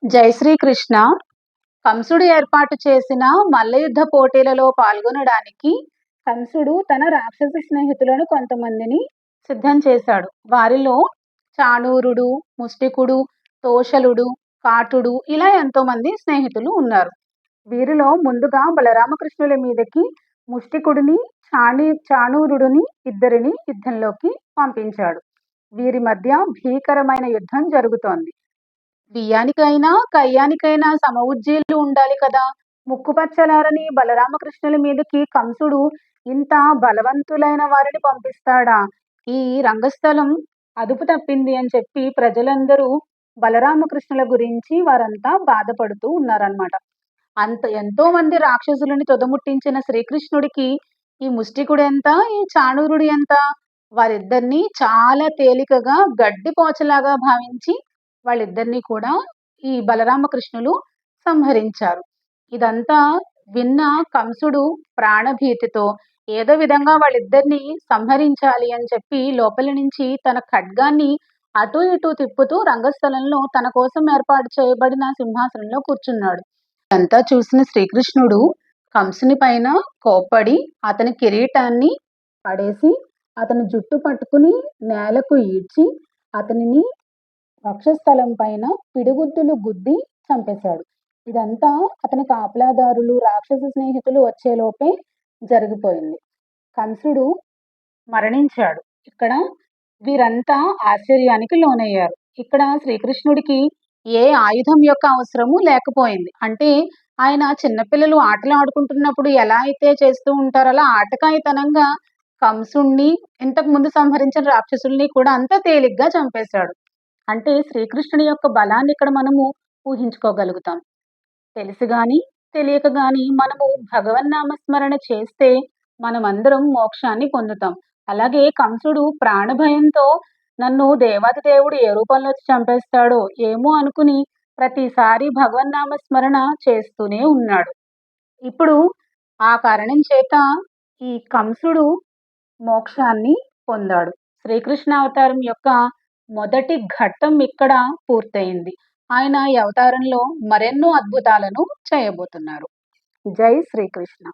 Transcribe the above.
జై శ్రీకృష్ణ. కంసుడు ఏర్పాటు చేసిన మల్లయుద్ధ పోటీలలో పాల్గొనడానికి కంసుడు తన రాక్షస స్నేహితులను కొంతమందిని సిద్ధం చేశాడు. వారిలో చాణూరుడు, ముష్టికుడు, తోషలుడు, కాటుడు ఇలా ఎంతోమంది స్నేహితులు ఉన్నారు. వీరిలో ముందుగా బలరామకృష్ణుల మీదకి ముష్టికుడిని, చాణూరుడిని ఇద్దరిని యుద్ధంలోకి పంపించాడు. వీరి మధ్య భీకరమైన యుద్ధం జరుగుతోంది. బియ్యానికైనా కయ్యానికైనా సమఉజ్జీలు ఉండాలి కదా. ముక్కుపచ్చలారని బలరామకృష్ణుల మీదకి కంసుడు ఇంత బలవంతులైన వారిని పంపిస్తాడా? ఈ రంగస్థలం అదుపు తప్పింది అని చెప్పి ప్రజలందరూ బలరామకృష్ణుల గురించి వారంతా బాధపడుతూ ఉన్నారన్నమాట. ఎంతో మంది రాక్షసులని తుదముట్టించిన శ్రీకృష్ణుడికి ఈ ముష్టికుడు ఎంత, ఈ చాణూరుడు ఎంత? వారిద్దరిని చాలా తేలికగా గడ్డిపోచలాగా భావించి వాళ్ళిద్దరినీ కూడా ఈ బలరామకృష్ణులు సంహరించారు. ఇదంతా విన్న కంసుడు ప్రాణభీతితో ఏదో విధంగా వాళ్ళిద్దరిని సంహరించాలి అని చెప్పి లోపలి నుంచి తన ఖడ్గాన్ని అటు ఇటు తిప్పుతూ రంగస్థలంలో తన కోసం ఏర్పాటు చేయబడిన సింహాసనంలో కూర్చున్నాడు. అంతా చూసిన శ్రీకృష్ణుడు కంసుని పైన కోప్పడి అతని కిరీటాన్ని పడేసి అతని జుట్టు పట్టుకుని నేలకు ఈడ్చి అతనిని వక్షస్థలం పైన పిడిగుద్దులు గుద్ది చంపేశాడు. ఇదంతా అతని కాపలాదారులు, రాక్షస స్నేహితులు వచ్చేలోపే జరిగిపోయింది. కంసుడు మరణించాడు. ఇక్కడ వీరంతా ఆశ్చర్యానికి లోనయ్యారు. ఇక్కడ శ్రీకృష్ణుడికి ఏ ఆయుధం యొక్క అవసరము లేకపోయింది. అంటే ఆయన చిన్నపిల్లలు ఆటలు ఆడుకుంటున్నప్పుడు ఎలా అయితే చేస్తూ ఉంటారో అలా ఆటకాయితనంగా కంసుణ్ణి, ఇంతకు ముందు సంహరించిన రాక్షసుల్ని కూడా అంత తేలిగ్గా చంపేశాడు. అంటే శ్రీకృష్ణుని యొక్క బలాన్ని ఇక్కడ మనము ఊహించుకోగలుగుతాం. తెలిసి గాని తెలియక గాని మనము భగవన్నామస్మరణ చేస్తే మనమందరం మోక్షాన్ని పొందుతాం. అలాగే కంసుడు ప్రాణభయంతో నన్ను దేవాది దేవుడు ఏ రూపంలో వచ్చి చంపేస్తాడో ఏమో అనుకుని ప్రతిసారి భగవన్నామస్మరణ చేస్తూనే ఉన్నాడు. ఇప్పుడు ఆ కారణం చేత ఈ కంసుడు మోక్షాన్ని పొందాడు. శ్రీకృష్ణ అవతారం యొక్క మొదటి ఘట్టం ఇక్కడ పూర్తయింది. ఆయన ఈ అవతారంలో మరెన్నో అద్భుతాలను చేయబోతున్నారు. జై శ్రీకృష్ణ.